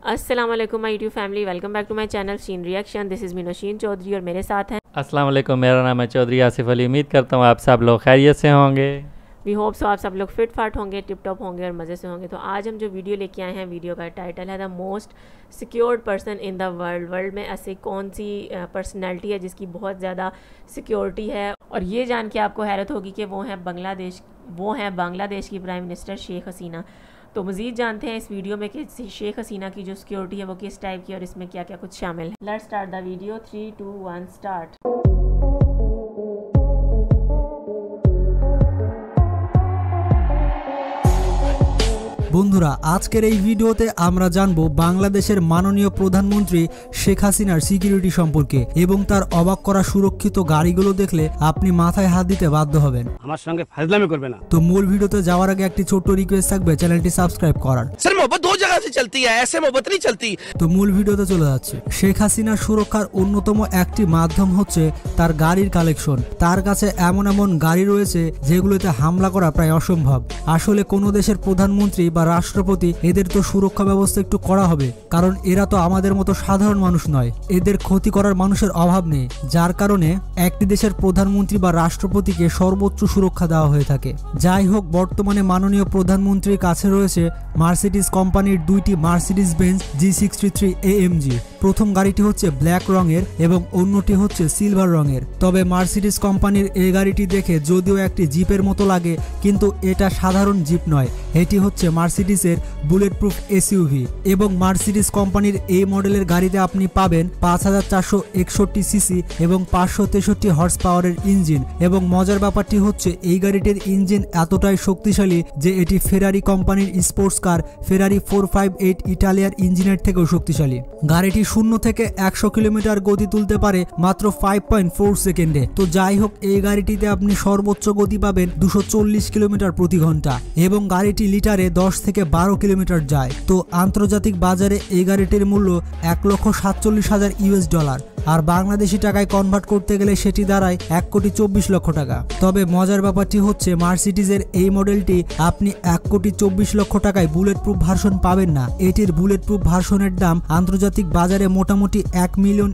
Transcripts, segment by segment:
अस्सलाम वालेकुम my YouTube family, welcome back to my channel Sheen reaction. This is me Naushin Chowdhury और मेरे साथ हैं अस्सलाम वालेकुम। मेरा नाम है चौधरी आसिफ अली। उम्मीद करता हूँ आप सब लोग खैरियत से होंगे। वी होप सो आप सब लोग फिट फाट होंगे, टिप टॉप होंगे और मज़े से होंगे। तो आज हम जो वीडियो लेके आए हैं, वीडियो का टाइटल है the most secured person in the world. World में ऐसी कौन सी पर्सनैलिटी है जिसकी बहुत ज़्यादा सिक्योरिटी है, और ये जान के आपको हैरत होगी कि वो हैं बांग्लादेश की प्राइम मिनिस्टर शेख हसीना। तो मज़ीद जानते हैं इस वीडियो में कि शेख हसीना की जो सिक्योरिटी है वो किस टाइप की और इसमें क्या क्या कुछ शामिल है। Let's start the video. 3, 2, 1 start. বন্ধুরা, আজকের এই ভিডিওতে আমরা জানবো বাংলাদেশের মাননীয় প্রধানমন্ত্রী শেখ হাসিনার সিকিউরিটি সম্পর্কে এবং তার অবাক করা সুরক্ষিত গাড়িগুলো দেখলে আপনি মাথায় হাত দিতে বাধ্য হবেন। আমার সঙ্গে ফাজলামি করবে না। তো মূল ভিডিওতে যাওয়ার আগে একটি ছোট্ট রিকোয়েস্ট থাকবে, চ্যানেলটি সাবস্ক্রাইব করার। सर मोहब्बत दो जगह से चलती है, ऐसे मोहब्बत नहीं चलती। তো মূল ভিডিওতে চলে যাচ্ছে। শেখ হাসিনার সুরক্ষার অন্যতম একটি মাধ্যম হচ্ছে তার গাড়ির কালেকশন। তার কাছে এমন এমন গাড়ি রয়েছে যেগুলোতে হামলা করা প্রায় অসম্ভব। আসলে কোনো দেশের প্রধানমন্ত্রী বা রাষ্ট্রপতি এদের তো সুরক্ষা ব্যবস্থা একটু করা হবে, কারণ এরা তো আমাদের মতো সাধারণ মানুষ নয়। এদের ক্ষতি করার মানুষের অভাব নেই, যার কারণে একটি দেশের প্রধানমন্ত্রী বা রাষ্ট্রপতিকে সর্বোচ্চ সুরক্ষা দেওয়া হয়ে থাকে। যাই হোক, বর্তমানে মাননীয় প্রধানমন্ত্রীর কাছে রয়েছে মার্সিডিজ কোম্পানির দুইটি মার্সিডিজ বেঞ্জ G63 AMG। প্রথম গাড়িটি হচ্ছে ব্ল্যাক রঙের এবং অন্যটি হচ্ছে সিলভার রঙের। তবে মার্সিডিজ কোম্পানির এই গাড়িটি দেখে যদিও একটি জিপের মতো লাগে, কিন্তু এটা সাধারণ জিপ নয়, এটি হচ্ছে মার্সিডিজের বুলেট প্রুফ SUV। এবং মার্সিডিজ কোম্পানির এই মডেলের গাড়িতে আপনি পাবেন 5461 সিসি এবং 563 হর্স পাওয়ারের ইঞ্জিন। এবং মজার ব্যাপারটি হচ্ছে এই গাড়িটির ইঞ্জিন এতটাই শক্তিশালী যে এটি ফেরারি কোম্পানির স্পোর্টস কার ফেরারি 458 ইটালিয়ার ইঞ্জিনের থেকেও শক্তিশালী। গাড়িটি 0 থেকে 100 কিলোমিটার গতি তুলতে পারে মাত্র 5.4 সেকেন্ডে। তো যাই হোক, এই গাড়িটিতে আপনি সর্বোচ্চ গতি পাবেন 240 কিলোমিটার প্রতি ঘন্টা এবং গাড়িটি লিটারে 10 থেকে 12 কিলোমিটার যায়। তো আন্তর্জাতিক বাজারে এই গাড়িটির মূল্য $1,47,000 আর বাংলাদেশি টাকায় কনভার্ট করতে গেলে সেটি দাঁড়ায় $1,24,00,000 তবে মজার ব্যাপারটি হচ্ছে মার্সিডিজের এই মডেলটি আপনি $1,24,00,000 টাকায় বুলেট প্রুফ ভার্সন পাবেন না। এটির বুলেট প্রুফ ভার্সনের দাম আন্তর্জাতিক বাজারে মোটামুটি $1 মিলিয়ন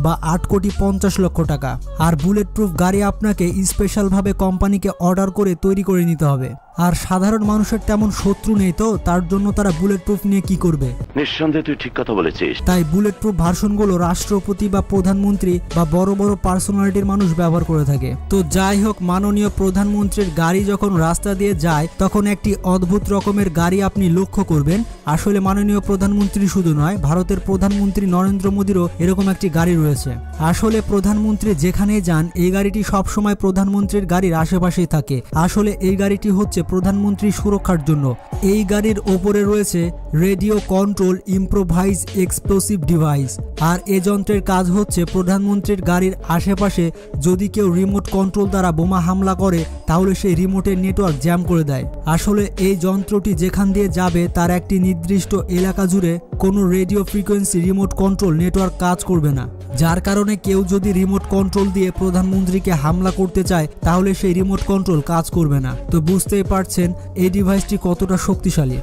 বা $8,50,00,000 টাকা। আর বুলেট প্রুফ গাড়ি আপনাকে স্পেশাল ভাবে কোম্পানিকে অর্ডার করে তৈরি করে নিতে হবে। আর সাধারণ মানুষের তেমন শত্রু নেই, তো তার জন্য তারা বুলেট প্রুফ নিয়ে কি করবে? নিঃসন্দেহে তুই ঠিক কথা বলেছিস। তাই বুলেট প্রুফ ভার্সনগুলো রাষ্ট্রপতি বা প্রধানমন্ত্রী বা বড় বড় পার্সোনালিটির মানুষ ব্যবহার করে থাকে। তো যাই হোক, মাননীয় প্রধানমন্ত্রীর গাড়ি যখন রাস্তা দিয়ে যায় তখন একটি অদ্ভুত রকমের গাড়ি আপনি লক্ষ্য করবেন। আসলে মাননীয় প্রধানমন্ত্রী শুধু নয়, ভারতের প্রধানমন্ত্রী নরেন্দ্র মোদীরও এরকম একটি গাড়ি রয়েছে। আসলে প্রধানমন্ত্রী যেখানেই যান এই গাড়িটি সবসময় প্রধানমন্ত্রীর গাড়ির আশেপাশেই থাকে। আসলে এই গাড়িটি হচ্ছে প্রধানমন্ত্রী সুরক্ষার জন্য। এই গাড়ির ওপরে রয়েছে radio control improvise explosive device. আর এই যন্ত্রের কাজ হচ্ছে প্রধানমন্ত্রীর গাড়ির আশেপাশে যদি কেউ রিমোট কন্ট্রোল দ্বারা বোমা হামলা করে তাহলে সেই রিমোটের নেটওয়ার্ক জ্যাম করে দেয়। আসলে এই যন্ত্রটি যেখান দিয়ে যাবে তার একটি নির্দিষ্ট এলাকা জুড়ে কোনো radio frequency remote control network কাজ করবে না, যার কারণে কেউ যদি রিমোট কন্ট্রোল দিয়ে প্রধানমন্ত্রীকে হামলা করতে চায় তাহলে সেই রিমোট কন্ট্রোল কাজ করবে না। তো বুঝতেই পারছেন এই ডিভাইসটি কতটা শক্তিশালী।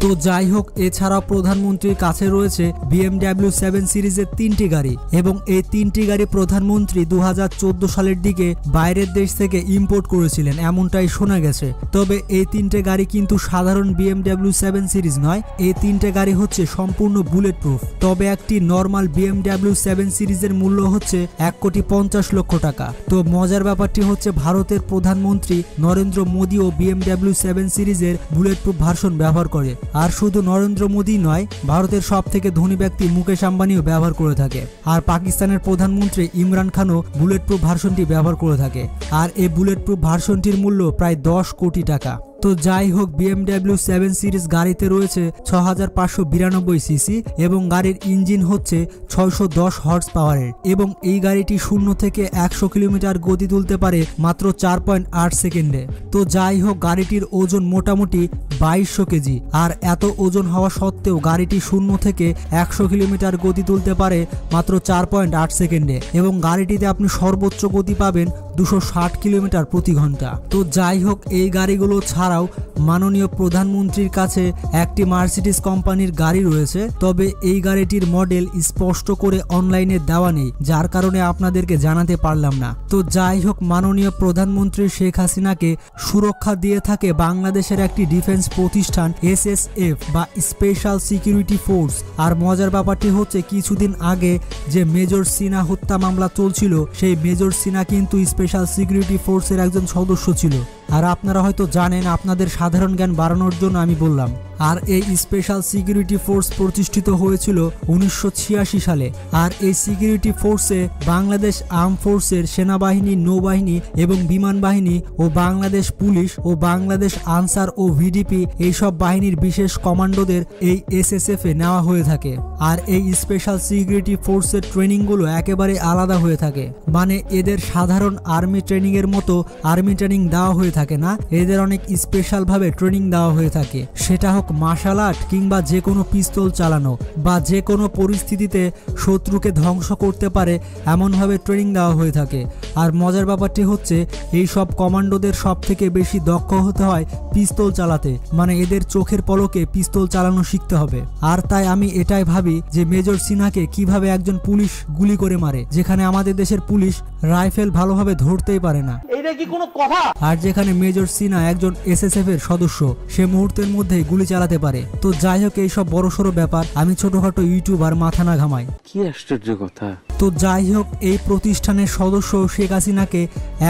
তো যাই হোক, এছাড়াও প্রধানমন্ত্রীর কাছে রয়েছে BMW 7 সিরিজের 3টি গাড়ি এবং এই 3টি গাড়ি প্রধানমন্ত্রী 2014 সালের দিকে বাইরের দেশ থেকে ইম্পোর্ট করেছিলেন এমনটাই শোনা গেছে। তবে এই 3টে গাড়ি কিন্তু সাধারণ BMW 7 সিরিজ নয়, এই 3টে গাড়ি হচ্ছে সম্পূর্ণ বুলেট প্রুফ। তবে একটি নর্মাল BMW 7 সিরিজের মূল্য হচ্ছে $1,50,00,000 টাকা। তো মজার ব্যাপারটি হচ্ছে ভারতের প্রধানমন্ত্রী নরেন্দ্র মোদীও BMW 7 সিরিজের বুলেট প্রুফ ভার্সন ব্যবহার করে। আর শুধু নরেন্দ্র মোদী নয়, ভারতের সব থেকে ধনী ব্যক্তি মুকেশ আম্বানিও ব্যবহার করে থাকে। আর পাকিস্তানের প্রধানমন্ত্রী ইমরান খানও বুলেট প্রুফ ভার্সনটি ব্যবহার করে থাকে। আর এই বুলেট প্রুফ ভার্সনটির মূল্য প্রায় 10 কোটি টাকা। তো যাই হোক, BMW 7 সিরিজ গাড়িতে রয়েছে 6592 সিসি এবং গাড়ির ইঞ্জিন হচ্ছে 610 হর্স পাওয়ারের এবং এই গাড়িটি 0 থেকে 100 কিলোমিটার গতি তুলতে পারে মাত্র 4.8 সেকেন্ডে। তো যাই হোক, গাড়িটির ওজন মোটামুটি 2200 কেজি। আর এত ওজন হওয়া সত্ত্বেও গাড়িটি 0 থেকে 100 কিলোমিটার গতি তুলতে পারে মাত্র 4.8 সেকেন্ডে এবং গাড়িটিতে আপনি সর্বোচ্চ গতি পাবেন 260 কিলোমিটার প্রতি ঘন্টা। তো যাই হোক, এই গাড়িগুলো ছাড়াও মাননীয় প্রধানমন্ত্রীর কাছে একটি মার্সিডিজ কোম্পানির গাড়ি রয়েছে, তবে এই গাড়িটির মডেল স্পষ্ট করে অনলাইনে দেওয়া নেই, যার কারণে আপনাদেরকে জানাতে পারলাম না। তো যাই হোক, মাননীয় প্রধানমন্ত্রী শেখ হাসিনাকে সুরক্ষা দিয়ে থাকে বাংলাদেশের একটি ডিফেন্স প্রতিষ্ঠান SSF বা স্পেশাল সিকিউরিটি ফোর্স। আর মজার ব্যাপারটি হচ্ছে, কিছুদিন আগে যে মেজর সিনহা হত্যা মামলা চলছিল, সেই মেজর সিনহা কিন্তু স্পেশাল সিকিউরিটি ফোর্সের একজন সদস্য ছিল। আর আপনারা হয়তো জানেন, আপনাদের সাধারণ জ্ঞান বাড়ানোর জন্য আমি বললাম। আর এই স্পেশাল সিকিউরিটি ফোর্স প্রতিষ্ঠিত হয়েছিল 1986 সালে। আর এই সিকিউরিটি ফোর্সে বাংলাদেশ আর্ম ফোর্সের সেনাবাহিনী, নৌবাহিনী এবং বিমান বাহিনী ও বাংলাদেশ পুলিশ ও বাংলাদেশ আনসার ও VDP এইসব বাহিনীর বিশেষ কমান্ডোদের এই SSF এ নেওয়া হয়ে থাকে। আর এই স্পেশাল সিকিউরিটি ফোর্সের ট্রেনিংগুলো একেবারে আলাদা হয়ে থাকে, মানে এদের সাধারণ আর্মি ট্রেনিং এর মতো আর্মি ট্রেনিং দেওয়া হয়ে থাকে না, এদের অনেক স্পেশাল ভাবে ট্রেনিং দেওয়া হয়ে থাকে। সেটা হোক মার্শাল আর্ট কিংবা যে কোনো পিস্তল চালানো বা যে কোনো পরিস্থিতিতে শত্রুকে ধ্বংস করতে পারে এমনভাবে ট্রেনিং দেওয়া হয়ে থাকে। আর মজার ব্যাপারটি হচ্ছে, এই সব কমান্ডোদের সব থেকে বেশি দক্ষ হতে হয় পিস্তল চালাতে, মানে এদের চোখের পলকে পিস্তল চালানো শিখতে হবে। আর তাই আমি এটাই ভাবি যে মেজর সিনহাকে কিভাবে একজন পুলিশ গুলি করে মারে, যেখানে আমাদের দেশের পুলিশ রাইফেল ভালোভাবে ধরতেই পারে না। এটা কি কোনো কথা? আর যেখানে মেজর সিনহা একজন SSF এর সদস্য, সে মুহূর্তের মধ্যেই গুলি চালাতে পারে। তো যাই হোক, এইসব বড়সড় ব্যাপার আমি ছোটখাটো ইউটিউবার মাথা না ঘামাই। কি আশ্চর্য কথা। তো যাই হোক, এই প্রতিষ্ঠানের সদস্য শেখ হাসিনাকে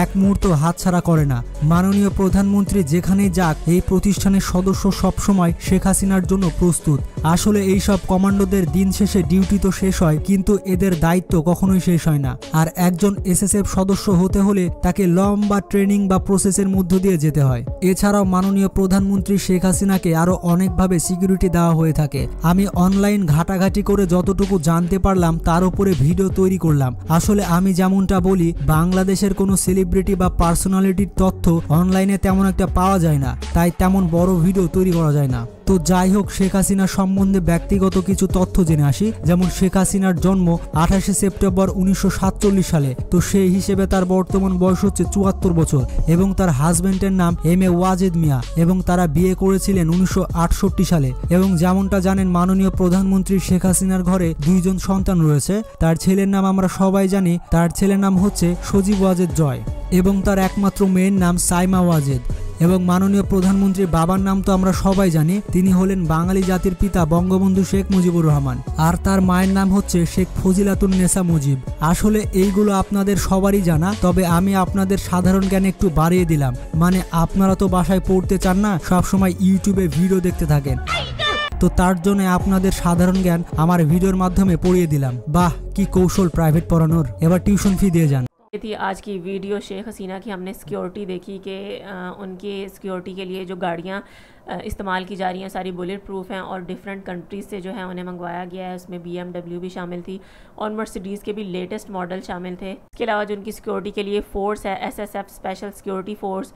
এক মুহূর্ত হাতছাড়া করে না। মাননীয় প্রধানমন্ত্রী যেখানেই যাক, এই প্রতিষ্ঠানের সদস্য সবসময় শেখ হাসিনার জন্য প্রস্তুত। আসলে এই সব কমান্ডোদের দিন শেষে ডিউটি তো শেষ হয়, কিন্তু এদের দায়িত্ব কখনোই শেষ হয় না। আর একজন SSF সদস্য হতে হলে তাকে লম্বা ট্রেনিং বা প্রসেসের মধ্য দিয়ে যেতে হয়। এছাড়াও মাননীয় প্রধানমন্ত্রী শেখ হাসিনাকে আরো অনেকভাবে সিকিউরিটি দেওয়া হয়ে থাকে। আমি অনলাইন ঘাটাঘাটি করে যতটুকু জানতে পারলাম তার উপরে ভিডিও তৈরি করলাম। আসলে আমি যেমনটা বলি, বাংলাদেশের কোনো সেলিব্রিটি বা পার্সোনালিটির তথ্য অনলাইনে তেমন একটা পাওয়া যায় না, তাই তেমন বড় ভিডিও তৈরি করা যায় না। তো যাই হোক, শেখ হাসিনা সম্বন্ধে ব্যক্তিগত কিছু তথ্য জেনে আসি। যেমন শেখ হাসিনার জন্ম 28 সেপ্টেম্বর 1947 সালে। তো সেই হিসেবে তার বর্তমান বয়স হচ্ছে 74 বছর এবং তার হাজবেন্ডের নাম MA ওয়াজেদ মিয়া এবং তারা বিয়ে করেছিলেন 1968 সালে। এবং যেমনটা জানেন, মাননীয় প্রধানমন্ত্রী শেখ হাসিনার ঘরে 2 জন সন্তান রয়েছে। তার ছেলের নাম আমরা সবাই জানি, তার ছেলের নাম হচ্ছে সজীব ওয়াজেদ জয় এবং তার একমাত্র মেয়ের নাম সাইমা ওয়াজেদ। এবং মাননীয় প্রধানমন্ত্রীর বাবার নাম তো আমরা সবাই জানি, তিনি হলেন বাঙালি জাতির পিতা বঙ্গবন্ধু শেখ মুজিবুর রহমান। আর তার মায়ের নাম হচ্ছে শেখ ফজিলাতুন্নেসা মুজিব। আসলে এইগুলো আপনাদের সবারই জানা, তবে আমি আপনাদের সাধারণ জ্ঞান একটু বাড়িয়ে দিলাম। মানে আপনারা তো বাসায় পড়তে চান না, সবসময় ইউটিউবে ভিডিও দেখতে থাকেন, তো তার জন্য আপনাদের সাধারণ জ্ঞান আমার ভিডিওর মাধ্যমে পড়িয়ে দিলাম। বাহ, কি কৌশল প্রাইভেট পড়ানোর। এবার টিউশন ফি দিয়ে যান। ये थी आज की वीडियो शेख हसीना की। हमने सिक्योरिटी देखी कि उनके सिक्योरिटी के लिए जो गाड़ियाँ इस्तेमाल की जा रही हैं सारी बुलेट प्रूफ हैं और डिफरेंट कंट्रीज़ से जो है उन्हें मंगवाया गया है। उसमें BMW भी शामिल थी और मर्सिडीज़ के भी लेटेस्ट मॉडल शामिल थे। इसके अलावा जो उनकी सिक्योरिटी के लिए फ़ोर्स है SSF स्पेशल सिक्योरिटी फ़ोर्स,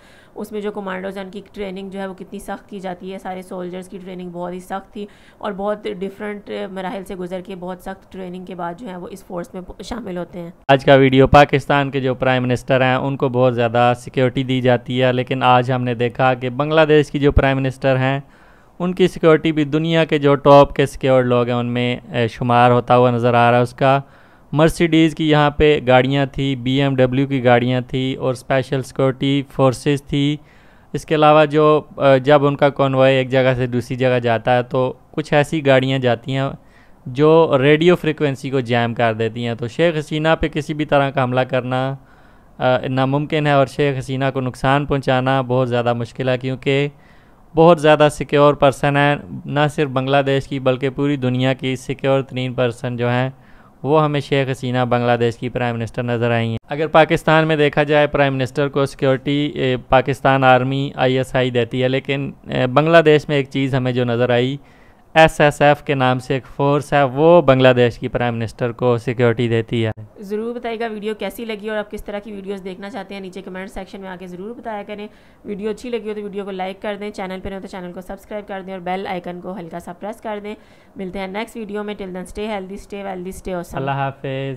उसमें जो कमांडोज़ हैं उनकी ट्रेनिंग जो है वो कितनी सख्त की जाती है। सारे सोल्जर्स की ट्रेनिंग बहुत ही सख्त थी और बहुत डिफरेंट मराहल से गुजर के बहुत सख्त ट्रेनिंग के बाद जो है वो इस फोर्स में शामिल होते हैं। आज का वीडियो पाकिस्तान के जो प्राइम मिनिस्टर हैं उनको बहुत ज़्यादा सिक्योरिटी दी जाती है, लेकिन आज हमने देखा कि बांग्लादेश की जो प्राइम मिनिस्टर हैं उनकी सिक्योरिटी भी दुनिया के जो टॉप के सिक्योर लोग हैं उनमें शुमार होता हुआ नज़र आ रहा है। उसका मर्सिडीज़ की यहाँ पे गाड़ियाँ थी, BMW की गाड़ियाँ थी और स्पेशल सिक्योरिटी फोर्सेस थी। इसके अलावा जो जब उनका कॉन्वॉय एक जगह से दूसरी जगह जाता है तो कुछ ऐसी गाड़ियाँ जाती हैं जो रेडियो फ्रिक्वेंसी को जैम कर देती हैं। तो शेख हसीना पे किसी भी तरह का हमला करना नामुमकिन है और शेख हसीना को नुकसान पहुँचाना बहुत ज़्यादा मुश्किल है, क्योंकि बहुत ज़्यादा सिक्योर पर्सन है। न सिर्फ बांग्लादेश की बल्कि पूरी दुनिया की सिक्योर तरीन पर्सन जो हैं वो हमें शेख हसीना बांग्लादेश की प्राइम मिनिस्टर नज़र आई हैं। अगर पाकिस्तान में देखा जाए, प्राइम मिनिस्टर को सिक्योरिटी पाकिस्तान आर्मी ISI देती है, लेकिन बांग्लादेश में एक चीज़ हमें जो नज़र आई, SSF के नाम से एक फ़ोर्स है, वो बांग्लादेश की प्राइम मिनिस्टर को सिक्योरिटी देती है। ज़रूर बताइएगा वीडियो कैसी लगी और आप किस तरह की वीडियोस देखना चाहते हैं, नीचे कमेंट सेक्शन में आके ज़रूर बताया करें। वीडियो अच्छी लगी हो तो वीडियो को लाइक कर दें, चैनल पर नहीं हो तो चैनल को सब्सक्राइब कर दें और बेल आइकन को हल्का सा प्रेस कर दें। मिलते हैं नेक्स्ट वीडियो में। Till then stay healthy, stay wealthy, stay awesome. Allah हाफिज़।